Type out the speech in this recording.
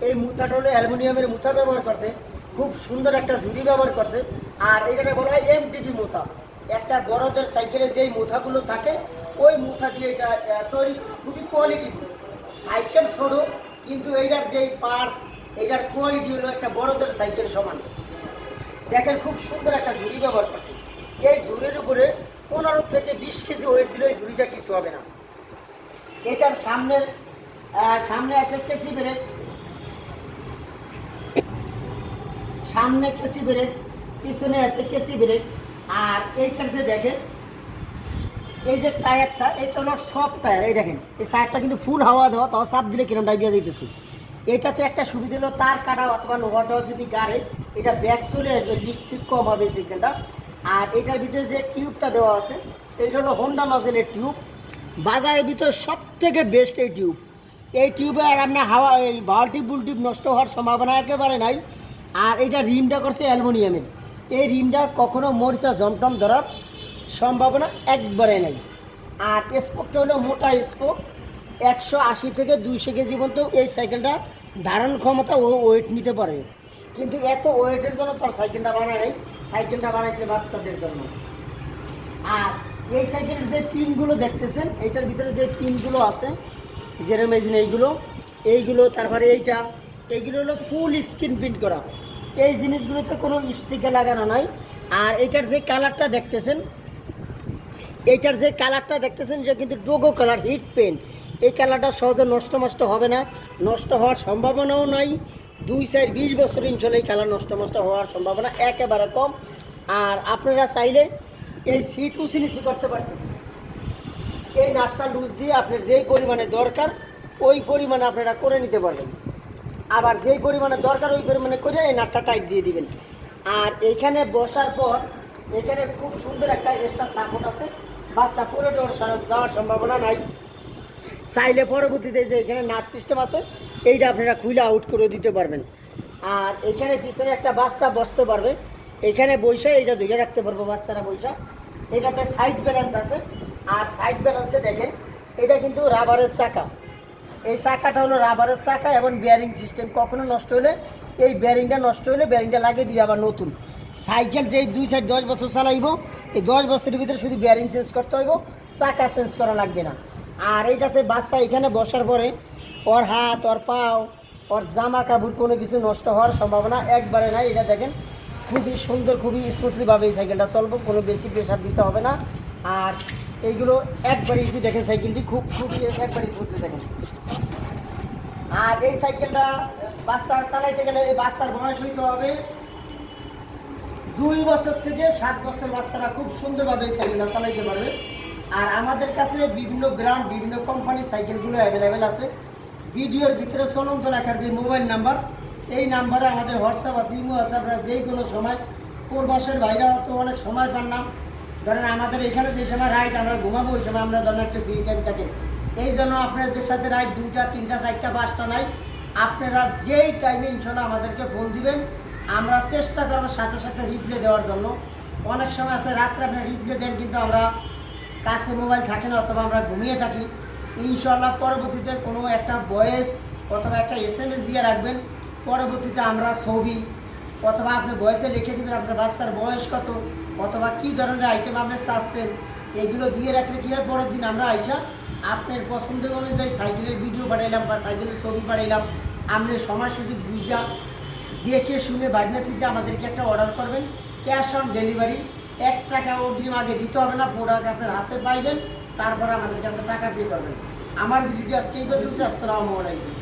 এই মুথাটা হলো অ্যালুমিনিয়ামের মুথা ব্যবহার করছে, খুব সুন্দর একটা ঝুড়ি ব্যবহার করছে। আর এখানে বলা হয় এমটিপি মুথা, একটা বড়দের সাইকেলে যেই মুথাগুলো থাকে ওই মুথা দিয়ে এটা তৈরি করা, খুবই কোয়ালিটি। সাইকেল ছোটো কিন্তু এইটার যেই পার্টস, এইটার কোয়ালিটি হলো একটা বড়দের সাইকেল সমান। দেখেন খুব সুন্দর একটা ঝুড়ি ব্যবহার করছে। এই ঝুড়ির উপরে 15 থেকে 20 কেজি ওয়েট দিলে এই ঝুড়িটা কিছু হবে না। এটার সামনে আছে কেসি ব্রেক, সামনে কেসি ব্রেক, পিছনে আছে কেসি ব্রেক। আর এইটার যে দেখেন এই যে টায়ারটা, এটা হলো সফট টায়ার। এই দেখেন এই টায়ারটা কিন্তু ফুল হাওয়া দেওয়া, তাও চাপ দিলে কিরম ডাইবিয়া যাইতেছে। এটাতে একটা সুবিধা হলো তার কাটা অথবা নোয়াটাও যদি গাড়ে এটা ব্যাক চলে আসবে, লিক ঠিক কম হবে সিগন্যালটা। আর এটার ভিতরে যে টিউবটা দেওয়া আছে এইটা হলো হোন্ডা নজেলের টিউব, বাজারের ভিতরে সব থেকে বেস্ট এই টিউব। এই টিউবে আর আপনার হাওয়া এই বাল্টিপ বুলটিপ নষ্ট হওয়ার সম্ভাবনা একেবারে নাই। আর এটা রিমটা করছে অ্যালুমিনিয়ামের, এই রিমটা কখনো মরিচা জমটম ধরার সম্ভাবনা একবারে নাই। আর স্পোকটা হলো মোটা স্পোক, 180 থেকে 200 কেজি পর্যন্ত এই সাইকেলটা ধারণ ক্ষমতা ও ওয়েট নিতে পারে। কিন্তু এত ওয়েটের জন্য তোর সাইকেলটা বানায় নাই, সাইকেলটা বানাইছে বাচ্চাদের জন্য। আর এই সাইকেলের যে পিনগুলো দেখতেছেন, এইটার ভিতরে যে পিনগুলো আছে যেরকম এই যে এইগুলো তারপরে এইগুলো হলো ফুল স্ক্রিন প্রিন্ট করা। এই জিনিসগুলোতে কোনো স্টিকার লাগানো নাই। আর এইটার যে কালারটা দেখতেছেন, যে কিন্তু ডোগো কালার হিট পেন্ট। এই কালারটা সহজে নষ্ট হবে না, নষ্ট হওয়ার সম্ভাবনাও নাই। 2-4-20 বছর ইনশাল্লাহ এই কালার নষ্ট হওয়ার সম্ভাবনা একেবারে কম। আর আপনারা চাইলে এই সিট উঁচু করতে পারতেছেন। এই নাটটা লুজ দিয়ে আপনার যেই পরিমাণে দরকার ওই পরিমাণে আপনারা করে নিতে পারবেন। আবার যেই পরিমাণে দরকার ওই পরিমাণে করে এই নাটটা টাইট দিয়ে দিবেন। আর এইখানে বসার পর এখানে খুব সুন্দর একটা এক্সট্রা সাপোর্ট আছে, বাচ্চা পরে যাওয়ার সম্ভাবনা নাই। চাইলে পরবর্তীতে যে এখানে নাট সিস্টেম আছে এইটা আপনারা খুলে আউট করে দিতে পারবেন। আর এখানে পিছনে একটা বাচ্চা বসতে পারবে, এখানে বৈশা এইটা ধরে রাখতে পারবো বাচ্চারা বৈশা। এটাতে সাইড ব্যালেন্স আছে। আর সাইড ব্যালেন্সে দেখেন এটা কিন্তু রাবারের চাকা, এই চাকাটা হলো রাবারের চাকা এবং বিয়ারিং সিস্টেম। কখনো নষ্ট হলে এই বিয়ারিংটা নষ্ট হলে বিয়ারিংটা লাগিয়ে দিয়ে আবার নতুন সাইকেল যেই 2-4-10 বছর চালাইব, এই 10 বছরের ভিতরে শুধু বিয়ারিং চেঞ্জ করতে হইব, চাকা চেঞ্জ করা লাগবে না। আর এইটাতে বাচ্চা এখানে বসার পরে ওর হাত, ওর পাও, ওর জামা কাপড় কোনো কিছু নষ্ট হওয়ার সম্ভাবনা একবারে নাই। এটা দেখেন খুবই সুন্দর, খুবই স্মুথলিভাবে এই সাইকেলটা চলবো, কোনো বেশি প্রেশার দিতে হবে না। আর এইগুলো একবারে ইজি দেখেন, সাইকেলটি খুবই একবারে স্মুথলি দেখেন। আর এই সাইকেলটা বাচ্চার চালাইতে গেলে এই বাচ্চার বয়স হইতে হবে 2 বছর থেকে 7 বছর। বাচ্চারা খুব সুন্দরভাবে এই সাইকেলটা চালাইতে পারবে। আর আমাদের কাছে বিভিন্ন ব্র্যান্ড, বিভিন্ন কোম্পানির সাইকেলগুলো অ্যাভেলেবেল আছে। ভিডিওর ভিতরে চলন্ত লেখার যে মোবাইল নাম্বার, এই নাম্বারে আমাদের হোয়াটসঅ্যাপ আছে, ইমো আছে। আপনারা যেই কোনো সময়, পূর্বাসের বাইরে তো অনেক সময় পান না, ধরেন আমাদের এখানে যে সময় রাইট আমরা ঘুমাবো ওই সময় আমরা ধরেন একটা ফ্রি টাইম থাকে, এই জন্য আপনাদের সাথে রাইট 2টা 3টা 4টা 5টা নাই। আপনারা যেই টাইমে ইনশাল্লাহ আমাদেরকে ফোন দিবেন, আমরা চেষ্টা করবো সাথে সাথে রিপ্লে দেওয়ার জন্য। অনেক সময় আছে রাত্রে আপনারা রিপ্লে দেন কিন্তু আমরা কাছে মোবাইল থাকে না অথবা আমরা ঘুমিয়ে থাকি। ইনশাল্লাহ পরবর্তীতে কোনো একটা ভয়েস অথবা একটা SMS দিয়ে রাখবেন, পরবর্তীতে আমরা ছবি অথবা আপনি ভয়েসে লিখে দেবেন আপনার বাচ্চার বয়স কত অথবা কী ধরনের আইটেম আপনি চাচ্ছেন, এগুলো দিয়ে রাখলে কী হয়, পরের দিন আমরা আইসা আপনার পছন্দ অনুযায়ী সাইকেলের ভিডিও পাঠাইলাম বা সাইকেলের ছবি পাঠাইলাম, আপনি সময় সুযোগ বুঝা দেখে শুনে বাড়িতে আমাদেরকে একটা অর্ডার করবেন। ক্যাশ অন ডেলিভারি, 1 টাকা অগ্রিম আগে দিতে হবে না, প্রোডাক্ট আপনার হাতে পাইবেন, তারপরে আমাদের কাছে টাকা পে করবেন। আমার ভিডিওটি আজকে এই পর্যন্ত। আসসালামু আলাইকুম।